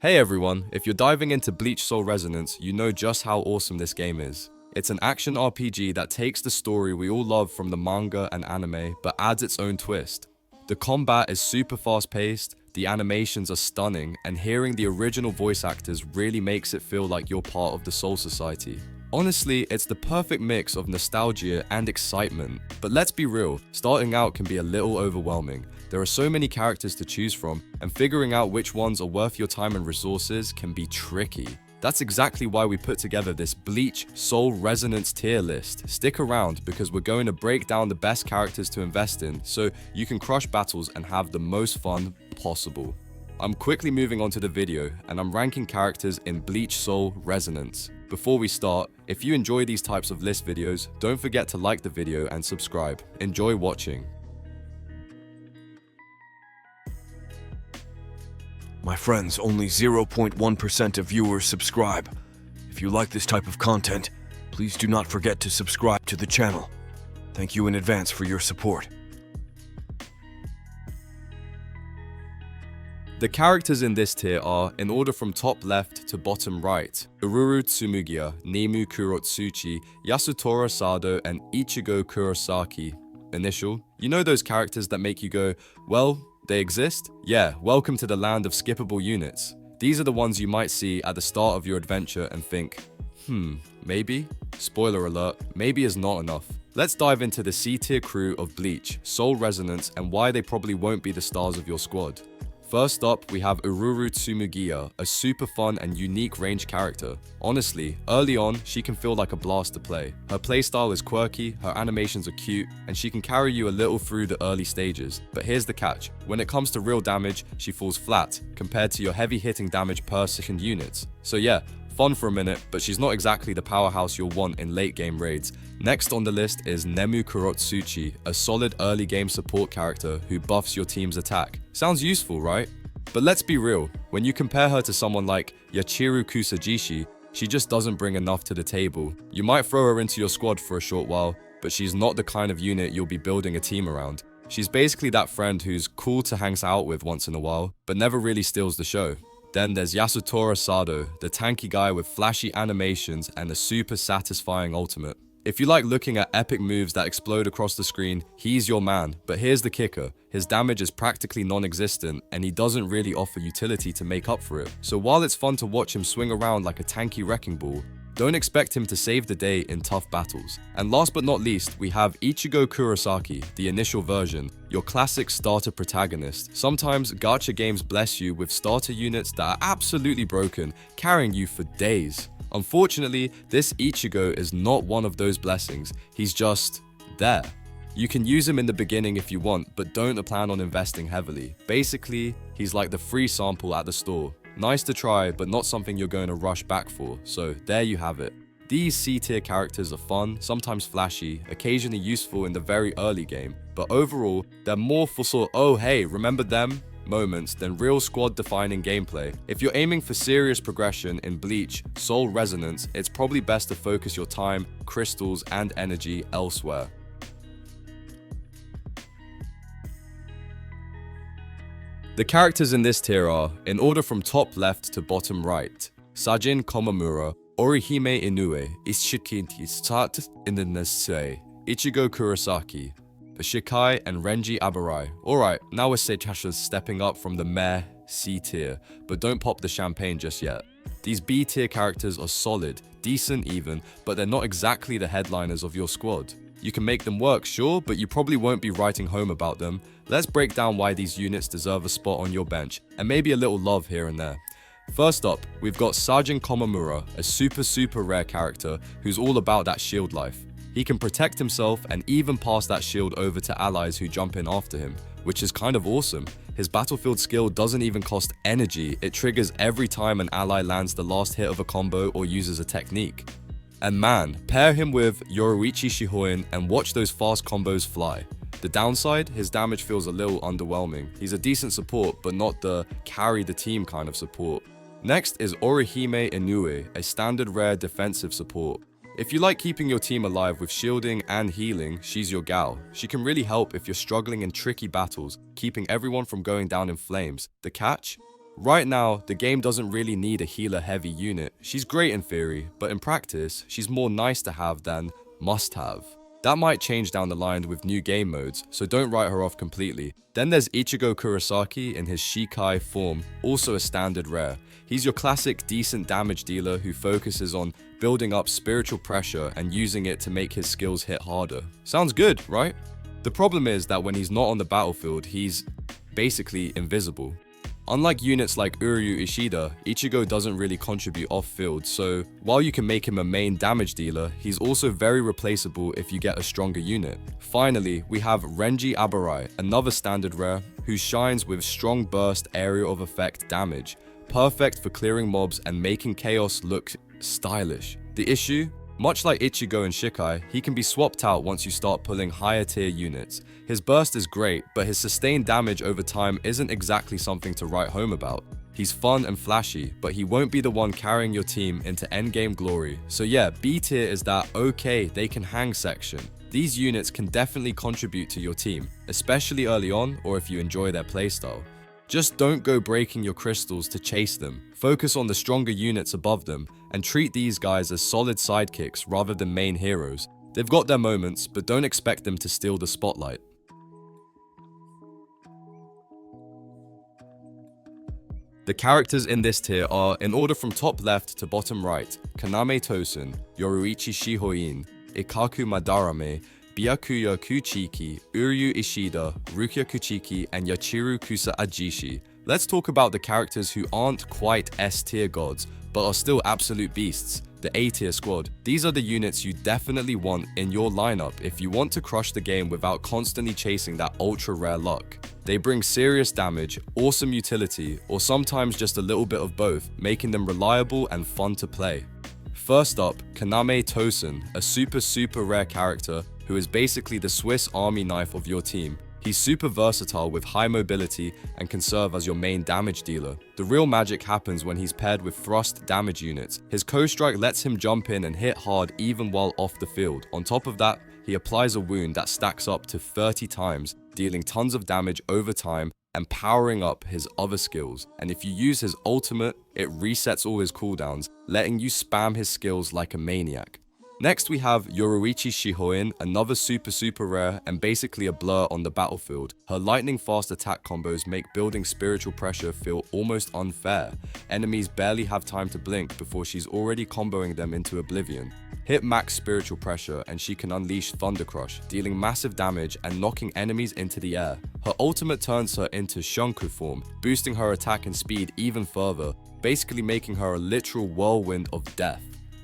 Hey everyone, if you're diving into Bleach Soul Resonance, you know just how awesome this game is. It's an action RPG that takes the story we all love from the manga and anime, but adds its own twist. The combat is super fast paced, the animations are stunning, and hearing the original voice actors really makes it feel like you're part of the Soul Society. Honestly, it's the perfect mix of nostalgia and excitement, but let's be real, starting out can be a little overwhelming. There are so many characters to choose from, and figuring out which ones are worth your time and resources can be tricky. That's exactly why we put together this Bleach Soul Resonance tier list. Stick around because we're going to break down the best characters to invest in so you can crush battles and have the most fun possible. I'm quickly moving on to the video, and I'm ranking characters in Bleach Soul Resonance. Before we start, if you enjoy these types of list videos, don't forget to like the video and subscribe. Enjoy watching. My friends, only 0.1% of viewers subscribe. If you like this type of content, please do not forget to subscribe to the channel. Thank you in advance for your support. The characters in this tier are, in order from top left to bottom right, Ururu Tsumugiya, Nemu Kurotsuchi, Yasutora Sado, and Ichigo Kurosaki. Initial, you know those characters that make you go, well, they exist? Yeah, welcome to the land of skippable units. These are the ones you might see at the start of your adventure and think, maybe? Spoiler alert, maybe is not enough. Let's dive into the C-tier crew of Bleach, Soul Resonance, and why they probably won't be the stars of your squad. First up, we have Ururu Tsumugiya, a super fun and unique range character. Honestly, early on, she can feel like a blast to play. Her playstyle is quirky, her animations are cute, and she can carry you a little through the early stages. But here's the catch, when it comes to real damage, she falls flat compared to your heavy hitting damage per second units. So yeah, fun for a minute, but she's not exactly the powerhouse you'll want in late game raids. Next on the list is Nemu Kurotsuchi, a solid early game support character who buffs your team's attack. Sounds useful, right? But let's be real, when you compare her to someone like Yachiru Kusajishi, she just doesn't bring enough to the table. You might throw her into your squad for a short while, but she's not the kind of unit you'll be building a team around. She's basically that friend who's cool to hang out with once in a while, but never really steals the show. Then there's Yasutora Sado, the tanky guy with flashy animations and a super satisfying ultimate. If you like looking at epic moves that explode across the screen, he's your man. But here's the kicker, his damage is practically non-existent and he doesn't really offer utility to make up for it. So while it's fun to watch him swing around like a tanky wrecking ball, don't expect him to save the day in tough battles. And last but not least, we have Ichigo Kurosaki, the initial version, your classic starter protagonist. Sometimes gacha games bless you with starter units that are absolutely broken, carrying you for days. Unfortunately, this Ichigo is not one of those blessings, he's just there. You can use him in the beginning if you want, but don't plan on investing heavily. Basically, he's like the free sample at the store. Nice to try, but not something you're going to rush back for, so there you have it. These C-tier characters are fun, sometimes flashy, occasionally useful in the very early game, but overall, they're more for oh hey, remember them? Moments than real squad-defining gameplay. If you're aiming for serious progression in Bleach Soul Resonance, it's probably best to focus your time, crystals, and energy elsewhere. The characters in this tier are, in order from top left to bottom right, Sajin Komamura, Orihime Inoue, Ishikinti Sat in the Nesei, Ichigo Kurosaki, Shikai, and Renji Abarai. Alright, now we're Seitasha's stepping up from the meh C tier, but don't pop the champagne just yet. These B tier characters are solid, decent even, but they're not exactly the headliners of your squad. You can make them work, sure, but you probably won't be writing home about them. Let's break down why these units deserve a spot on your bench, and maybe a little love here and there. First up, we've got Sajin Komamura, a super rare character who's all about that shield life. He can protect himself and even pass that shield over to allies who jump in after him, which is kind of awesome. His battlefield skill doesn't even cost energy, it triggers every time an ally lands the last hit of a combo or uses a technique. And man, pair him with Yoruichi Shihoin and watch those fast combos fly. The downside, his damage feels a little underwhelming. He's a decent support, but not the carry the team kind of support. Next is Orihime Inoue, a standard rare defensive support. If you like keeping your team alive with shielding and healing, she's your gal. She can really help if you're struggling in tricky battles, keeping everyone from going down in flames. The catch? Right now, the game doesn't really need a healer-heavy unit. She's great in theory, but in practice, she's more nice to have than must-have. That might change down the line with new game modes, so don't write her off completely. Then there's Ichigo Kurosaki in his Shikai form, also a standard rare. He's your classic decent damage dealer who focuses on building up spiritual pressure and using it to make his skills hit harder. Sounds good, right? The problem is that when he's not on the battlefield, he's basically invisible. Unlike units like Uryu Ishida, Ichigo doesn't really contribute off-field, so while you can make him a main damage dealer, he's also very replaceable if you get a stronger unit. Finally, we have Renji Abarai, another standard rare, who shines with strong burst area of effect damage, perfect for clearing mobs and making chaos look stylish. The issue? Much like Ichigo and Shikai, he can be swapped out once you start pulling higher tier units. His burst is great, but his sustained damage over time isn't exactly something to write home about. He's fun and flashy, but he won't be the one carrying your team into endgame glory. So yeah, B tier is that okay, they can hang section. These units can definitely contribute to your team, especially early on or if you enjoy their playstyle. Just don't go breaking your crystals to chase them. Focus on the stronger units above them and treat these guys as solid sidekicks rather than main heroes. They've got their moments, but don't expect them to steal the spotlight. The characters in this tier are, in order from top left to bottom right, Kaname Tosen, Yoruichi Shihoin, Ikaku Madarame, Byakuya Kuchiki, Uryu Ishida, Rukia Kuchiki, and Yachiru Kusa Ajishi. Let's talk about the characters who aren't quite S-tier gods, but are still absolute beasts, the A-tier squad. These are the units you definitely want in your lineup if you want to crush the game without constantly chasing that ultra rare luck. They bring serious damage, awesome utility, or sometimes just a little bit of both, making them reliable and fun to play. First up, Kaname Tosen, a super rare character who is basically the Swiss Army knife of your team. He's super versatile with high mobility and can serve as your main damage dealer. The real magic happens when he's paired with thrust damage units. His co-strike lets him jump in and hit hard even while off the field. On top of that, he applies a wound that stacks up to 30 times, dealing tons of damage over time and powering up his other skills. And if you use his ultimate, it resets all his cooldowns, letting you spam his skills like a maniac. Next we have Yoruichi Shihoin, another super rare and basically a blur on the battlefield. Her lightning fast attack combos make building spiritual pressure feel almost unfair. Enemies barely have time to blink before she's already comboing them into oblivion. Hit max spiritual pressure and she can unleash Thunder Crush, dealing massive damage and knocking enemies into the air. Her ultimate turns her into Shunku form, boosting her attack and speed even further, basically making her a literal whirlwind of death.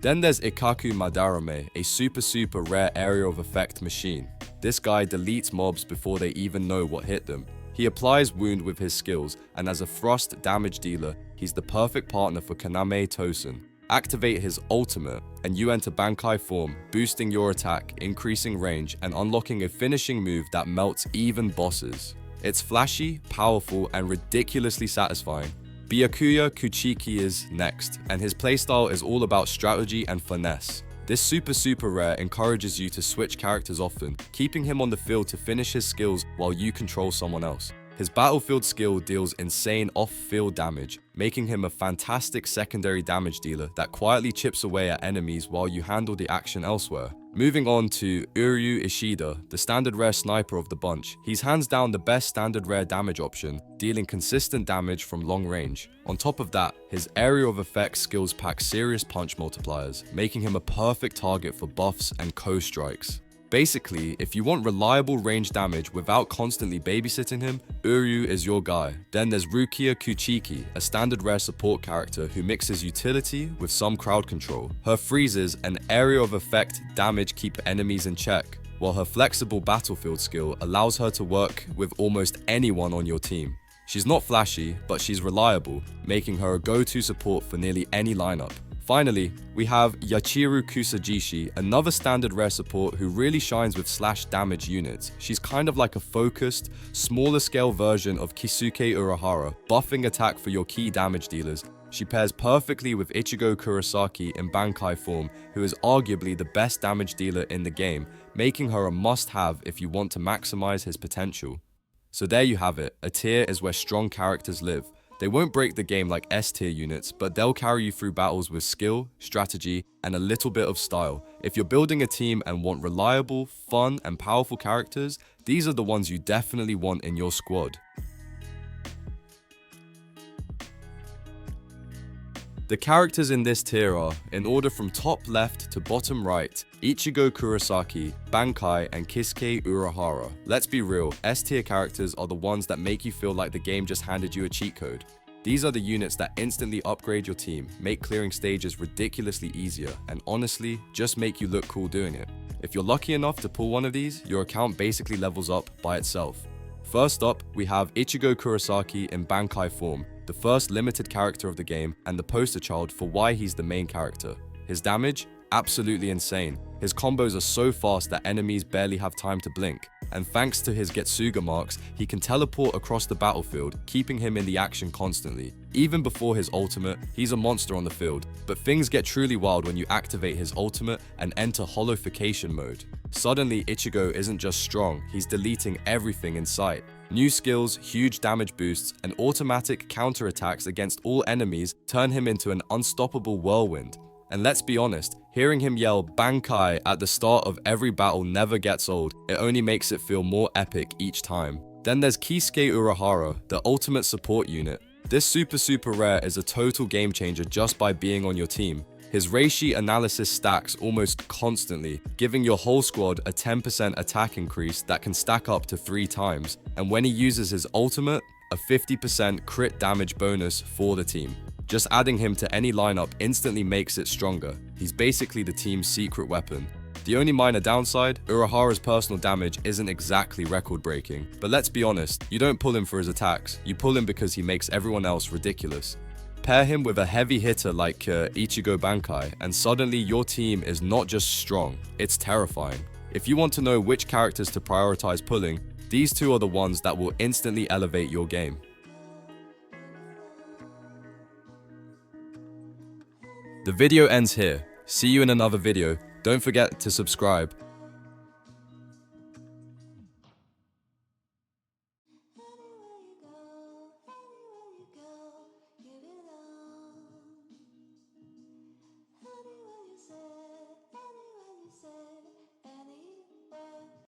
Then there's Ikaku Madarame, a super rare area of effect machine. This guy deletes mobs before they even know what hit them. He applies wound with his skills, and as a thrust damage dealer, he's the perfect partner for Kaname Tosen. Activate his ultimate, and you enter Bankai form, boosting your attack, increasing range, and unlocking a finishing move that melts even bosses. It's flashy, powerful, and ridiculously satisfying. Byakuya Kuchiki is next, and his playstyle is all about strategy and finesse. This super rare encourages you to switch characters often, keeping him on the field to finish his skills while you control someone else. His battlefield skill deals insane off-field damage, making him a fantastic secondary damage dealer that quietly chips away at enemies while you handle the action elsewhere. Moving on to Uryu Ishida, the standard rare sniper of the bunch. He's hands down the best standard rare damage option, dealing consistent damage from long range. On top of that, his area of effect skills pack serious punch multipliers, making him a perfect target for buffs and co-strikes. Basically, if you want reliable range damage without constantly babysitting him, Uryu is your guy. Then there's Rukia Kuchiki, a standard rare support character who mixes utility with some crowd control. Her freezes and area of effect damage keep enemies in check, while her flexible battlefield skill allows her to work with almost anyone on your team. She's not flashy, but she's reliable, making her a go-to support for nearly any lineup. Finally, we have Yachiru Kusajishi, another standard rare support who really shines with slash damage units. She's kind of like a focused, smaller scale version of Kisuke Urahara, buffing attack for your key damage dealers. She pairs perfectly with Ichigo Kurosaki in Bankai form, who is arguably the best damage dealer in the game, making her a must-have if you want to maximize his potential. So there you have it, a tier is where strong characters live. They won't break the game like S tier units, but they'll carry you through battles with skill, strategy, and a little bit of style. If you're building a team and want reliable, fun, and powerful characters, these are the ones you definitely want in your squad. The characters in this tier are, in order from top left to bottom right, Ichigo Kurosaki, Bankai, and Kisuke Urahara. Let's be real, S tier characters are the ones that make you feel like the game just handed you a cheat code. These are the units that instantly upgrade your team, make clearing stages ridiculously easier, and honestly, just make you look cool doing it. If you're lucky enough to pull one of these, your account basically levels up by itself. First up, we have Ichigo Kurosaki in Bankai form, the first limited character of the game and the poster child for why he's the main character. His damage? Absolutely insane. His combos are so fast that enemies barely have time to blink, and thanks to his Getsuga marks, he can teleport across the battlefield, keeping him in the action constantly. Even before his ultimate, he's a monster on the field, but things get truly wild when you activate his ultimate and enter holification mode. Suddenly, Ichigo isn't just strong, he's deleting everything in sight. New skills, huge damage boosts, and automatic counterattacks against all enemies turn him into an unstoppable whirlwind. And let's be honest, hearing him yell Bankai at the start of every battle never gets old, it only makes it feel more epic each time. Then there's Kisuke Urahara, the ultimate support unit. This super rare is a total game changer just by being on your team. His Reishi analysis stacks almost constantly, giving your whole squad a 10% attack increase that can stack up to 3 times, and when he uses his ultimate, a 50% crit damage bonus for the team. Just adding him to any lineup instantly makes it stronger. He's basically the team's secret weapon. The only minor downside, Urahara's personal damage isn't exactly record-breaking, but let's be honest, you don't pull him for his attacks, you pull him because he makes everyone else ridiculous. Pair him with a heavy hitter like Ichigo Bankai, and suddenly your team is not just strong, it's terrifying. If you want to know which characters to prioritize pulling, these two are the ones that will instantly elevate your game. The video ends here. See you in another video. Don't forget to subscribe.